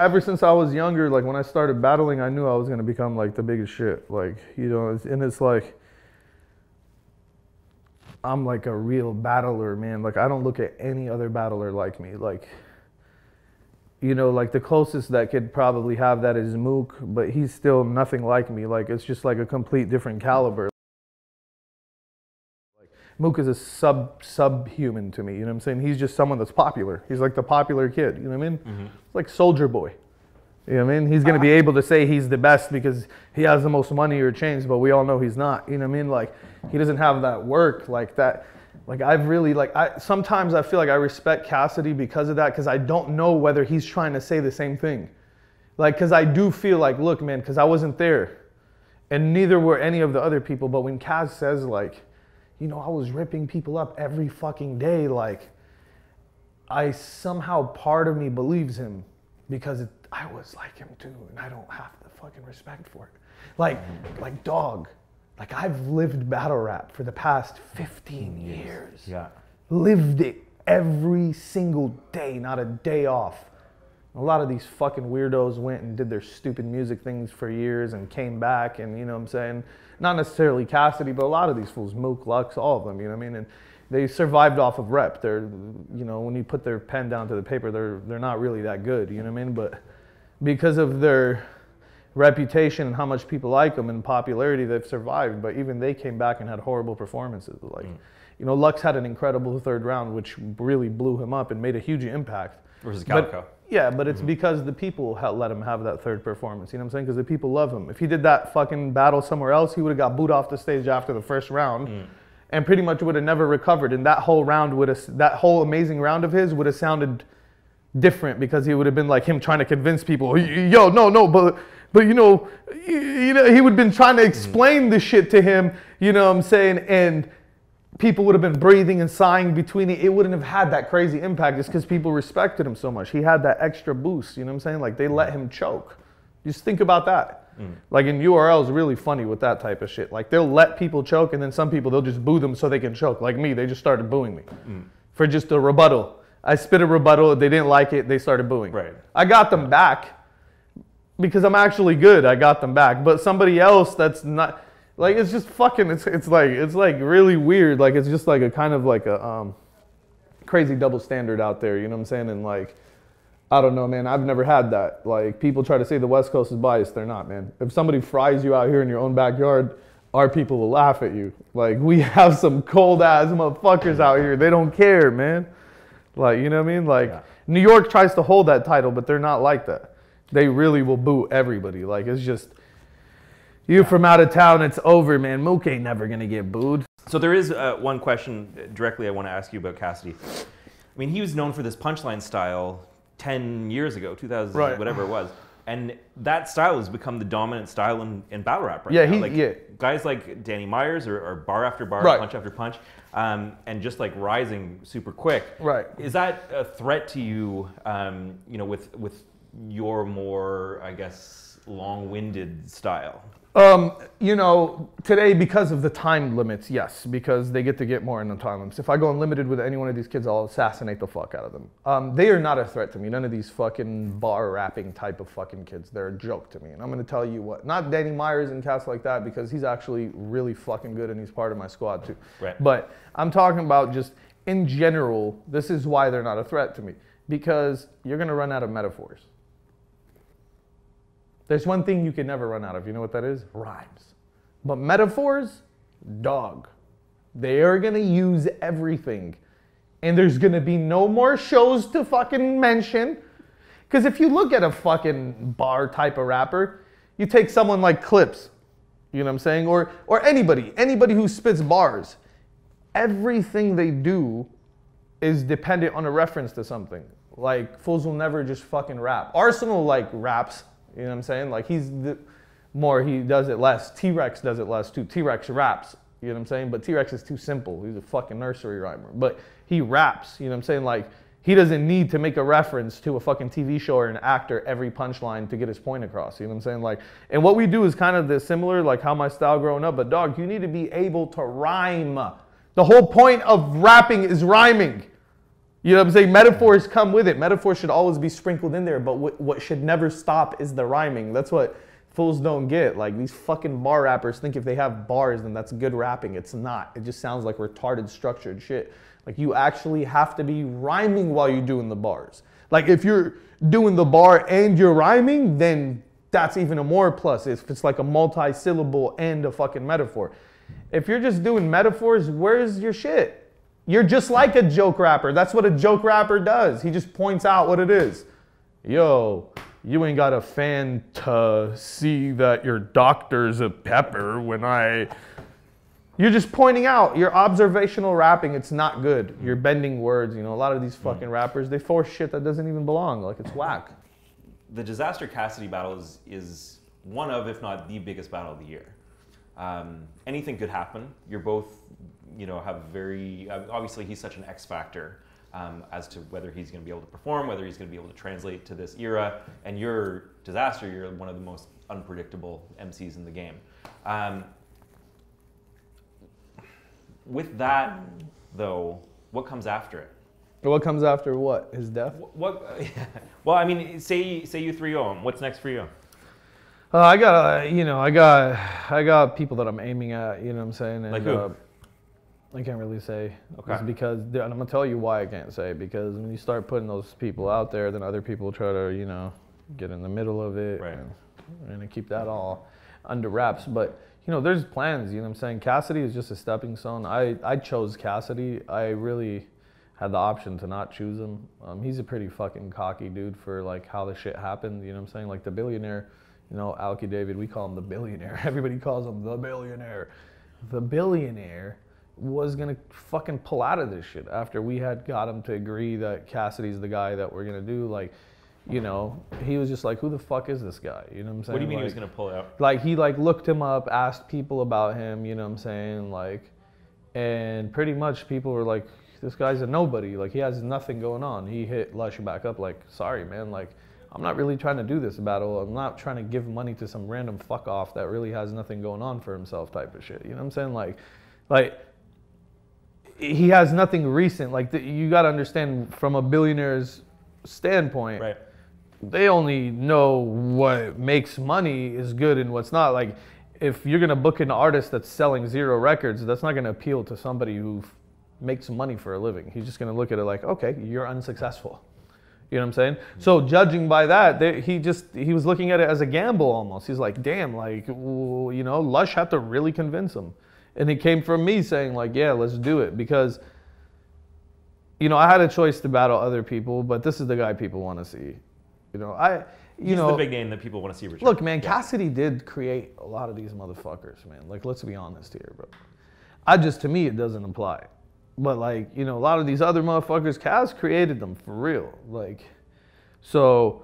ever since I was younger, like when I started battling, I knew I was gonna become like the biggest shit. Like, you know, and it's like, I'm like a real battler, man. Like I don't look at any other battler like me. Like, you know, like the closest that could probably have that is Mook, but he's still nothing like me. Like it's just like a complete different caliber. Like Mook is a subhuman to me, you know what I'm saying? He's just someone that's popular. He's like the popular kid, you know what I mean? Mm-hmm. Like Soldier Boy. You know what I mean? He's going to be able to say he's the best because he has the most money or chains, but we all know he's not. You know what I mean? Like, he doesn't have that work like that. Like, I've really, like, sometimes I feel like I respect Cassidy because of that, because I don't know whether he's trying to say the same thing. Like, because I do feel like, look, man, because I wasn't there, and neither were any of the other people, but when Kaz says, like, you know, I was ripping people up every fucking day, like, I somehow, part of me believes him, because I was like him too, and I don't have the fucking respect for it. Like dog, like I've lived battle rap for the past 15 years. Yeah. Lived it every single day, not a day off. A lot of these fucking weirdos went and did their stupid music things for years and came back, and you know what I'm saying? Not necessarily Cassidy, but a lot of these fools, Mook, Lux, all of them, you know what I mean? And they survived off of rep. They're, you know, when you put their pen down to the paper, they're not really that good, you know what I mean? But because of their reputation and how much people like them and popularity, they've survived. But even they came back and had horrible performances. Like, you know, Lux had an incredible third round, which really blew him up and made a huge impact. Versus Calico. Yeah, but it's because the people let him have that third performance. You know what I'm saying? Because the people love him. If he did that fucking battle somewhere else, he would have got booed off the stage after the first round. And pretty much would have never recovered. And that whole round that whole amazing round of his would have sounded different, because he would have been like him trying to convince people, yo, no, but you know, he would have been trying to explain the shit to him, you know what I'm saying? And people would have been breathing and sighing between it. It wouldn't have had that crazy impact just because people respected him so much. He had that extra boost, you know what I'm saying? Like they let him choke. Just think about that. Like in URL is really funny with that type of shit. Like they'll let people choke, and then some people, they'll just boo them so they can choke. Like me, they just started booing me for just a rebuttal. I spit a rebuttal, they didn't like it, they started booing. Right. I got them back because I'm actually good. I got them back. But somebody else that's not, like, it's just fucking, it's like really weird. Like it's just like a kind of like a crazy double standard out there, you know what I'm saying? And like, I don't know, man. I've never had that. Like, people try to say the West Coast is biased. They're not, man. If somebody fries you out here in your own backyard, our people will laugh at you. Like, we have some cold-ass motherfuckers out here. They don't care, man. Like, you know what I mean? Like, New York tries to hold that title, but they're not like that. They really will boo everybody. Like, it's just, you from out of town, it's over, man. Mook ain't never going to get booed. So there is one question directly I want to ask you about Cassidy. I mean, he was known for this punchline style 10 years ago, 2000, whatever it was. And that style has become the dominant style in battle rap right now. Guys like Danny Myers are bar after bar, punch after punch, and just like rising super quick. Right. Is that a threat to you, you know, with your more, I guess, long-winded style? You know, today, because of the time limits, yes, because they get to get more in the time limits. If I go unlimited with any one of these kids, I'll assassinate the fuck out of them. They are not a threat to me. None of these fucking bar rapping type of fucking kids. They're a joke to me. And I'm going to tell you what, not Danny Myers and cats like that, because he's actually really fucking good and he's part of my squad too. Right. But I'm talking about just in general, this is why they're not a threat to me. Because you're going to run out of metaphors. There's one thing you can never run out of. You know what that is? Rhymes. But metaphors, dog. They are going to use everything. And there's going to be no more shows to fucking mention. Because if you look at a fucking bar type of rapper, you take someone like Clips, you know what I'm saying? Or anybody who spits bars. Everything they do is dependent on a reference to something. Like, fools will never just fucking rap. Arsenal, like, raps. You know what I'm saying? Like, he does it less. T-Rex does it less too. T-Rex raps, you know what I'm saying? But T-Rex is too simple. He's a fucking nursery rhymer. But he raps, you know what I'm saying? Like, he doesn't need to make a reference to a fucking TV show or an actor every punchline to get his point across, you know what I'm saying? Like, and what we do is kind of this similar, like how my style growing up. But dog, you need to be able to rhyme. The whole point of rapping is rhyming. You know what I'm saying? Metaphors come with it. Metaphors should always be sprinkled in there, but what should never stop is the rhyming. That's what fools don't get. Like, these fucking bar rappers think if they have bars, then that's good rapping. It's not. It just sounds like retarded, structured shit. Like, you actually have to be rhyming while you're doing the bars. Like, if you're doing the bar and you're rhyming, then that's even a more plus. If it's like a multi-syllable and a fucking metaphor. If you're just doing metaphors, where's your shit? You're just like a joke rapper. That's what a joke rapper does. He just points out what it is. Yo, you ain't got a fan to see that your doctor's a pepper when I... You're just pointing out. Your observational rapping, it's not good. You're bending words. You know, a lot of these fucking rappers, they force shit that doesn't even belong. Like, it's whack. The Dizaster Cassidy battle is one of, if not the biggest battle of the year. Anything could happen. You're both, you know, have very, obviously he's such an X factor as to whether he's going to be able to perform, whether he's going to be able to translate to this era. And you're Dizaster, you're one of the most unpredictable MCs in the game. With that, though, what comes after it? What comes after what? His death? What? Well, I mean, say you 3-0 him. What's next for you? I got people that I'm aiming at. You know what I'm saying? And, like who? I can't really say. Okay. It's because, and I'm gonna tell you why I can't say. Because when you start putting those people out there, then other people try to, you know, get in the middle of it, right, and keep that all under wraps. But you know, there's plans. You know what I'm saying? Cassidy is just a stepping stone. I chose Cassidy. I really had the option to not choose him. He's a pretty fucking cocky dude for like how the shit happened. You know what I'm saying? Like the billionaire. You know, Alki David, we call him the billionaire. Everybody calls him the billionaire. The billionaire was gonna fucking pull out of this shit after we had got him to agree that Cassidy's the guy that we're gonna do. Like, you know, he was just like, who the fuck is this guy? You know what I'm saying? What do you mean like, he was gonna pull out? Like, he like looked him up, asked people about him, you know what I'm saying? Like, and pretty much people were like, this guy's a nobody. Like, he has nothing going on. He hit Lush back up like, sorry, man, like, I'm not really trying to do this battle. I'm not trying to give money to some random fuck off that really has nothing going on for himself type of shit. You know what I'm saying? Like he has nothing recent. Like, you got to understand from a billionaire's standpoint, right, they only know what makes money is good and what's not. Like, if you're going to book an artist that's selling 0 records, that's not going to appeal to somebody who makes money for a living. He's just going to look at it like, okay, you're unsuccessful. You know what I'm saying? So judging by that, he was looking at it as a gamble almost. He's like, damn, like, you know, Lush had to really convince him. And it came from me saying like, yeah, let's do it. Because, you know, I had a choice to battle other people, but this is the guy people want to see. You know, He's the big name that people want to see return. Look, man, yeah. Cassidy did create a lot of these motherfuckers, man. Like, let's be honest here, bro. To me, it doesn't apply. But like, you know, a lot of these other motherfuckers, Cass created them for real. Like, so,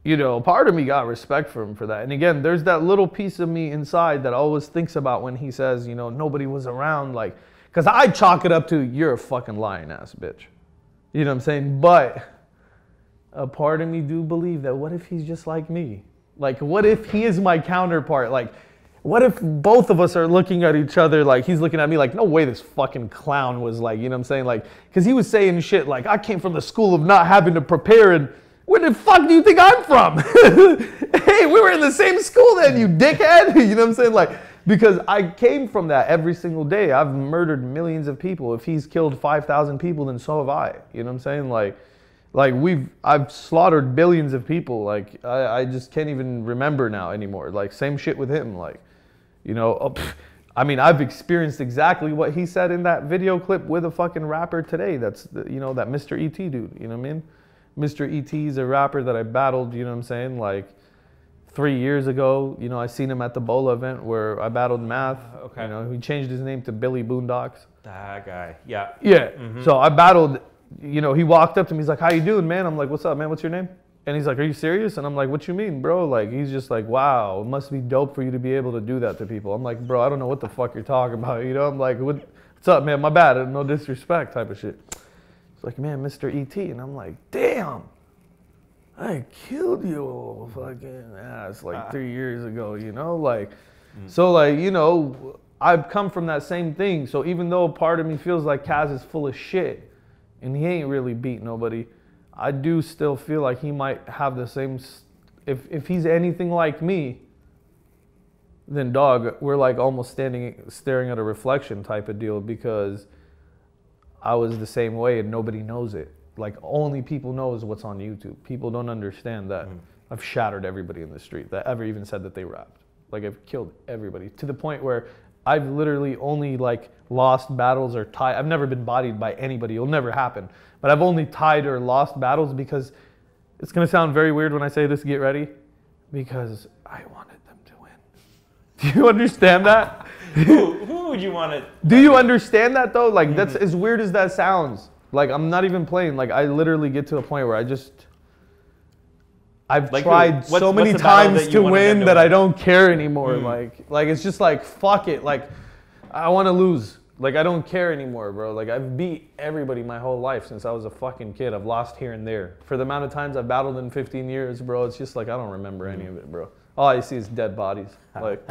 you know, part of me got respect for him for that. And again, there's that little piece of me inside that always thinks about when he says, you know, nobody was around. Like, because I chalk it up to, you're a fucking lying ass bitch. You know what I'm saying? But a part of me do believe that what if he's just like me? Like, what if he is my counterpart? Like, what if both of us are looking at each other like he's looking at me like, no way this fucking clown was like, you know what I'm saying? Like, because he was saying shit like, I came from the school of not having to prepare, and where the fuck do you think I'm from? Hey, we were in the same school then, you dickhead. You know what I'm saying? Like, because I came from that every single day. I've murdered millions of people. If he's killed 5,000 people, then so have I. You know what I'm saying? Like I've slaughtered billions of people. Like, I just can't even remember now anymore. Like, same shit with him. Like, you know, I mean, I've experienced exactly what he said in that video clip with a fucking rapper today. That's, you know, that Mr. E.T. dude, you know what I mean? Mr. E.T. is a rapper that I battled, you know what I'm saying? Like 3 years ago, you know, I seen him at the Bola event where I battled Math. Okay. You know, he changed his name to Billy Boondocks. That guy, yeah. Yeah, Mm-hmm. So I battled, you know, he walked up to me, he's like, how you doing, man? I'm like, what's up, man? What's your name? And he's like, are you serious? And I'm like, what you mean, bro? Like, he's just like, wow, it must be dope for you to be able to do that to people. I'm like, bro, I don't know what the fuck you're talking about. You know, I'm like, what's up, man? My bad. No disrespect type of shit. It's like, man, Mr. E.T. And I'm like, damn, I killed you fucking ass like 3 years ago, you know? Like, so like, you know, I've come from that same thing. So even though part of me feels like Kaz is full of shit, and he ain't really beat nobody. I do still feel like he might have the same. If he's anything like me, then dog, we're like almost staring at a reflection type of deal, because I was the same way and nobody knows it. Like, only people knows what's on YouTube. People don't understand that I've shattered everybody in the street that ever even said that they rapped. Like, I've killed everybody to the point where I've literally only like lost battles or tied. I've never been bodied by anybody. It'll never happen. But I've only tied or lost battles because it's gonna sound very weird when I say this. Get ready, because I wanted them to win. Do you understand that? Who would you want to? Do you understand that though? Like, that's as weird as that sounds. Like, I'm not even playing. Like, I literally get to a point where I've like tried so many times to win that I don't care anymore. Like it's just like, fuck it. Like, I want to lose. Like, I don't care anymore, bro. Like, I've beat everybody my whole life since I was a fucking kid. I've lost here and there. For the amount of times I've battled in 15 years, bro, it's just like, I don't remember any of it, bro. All I see is dead bodies. Like,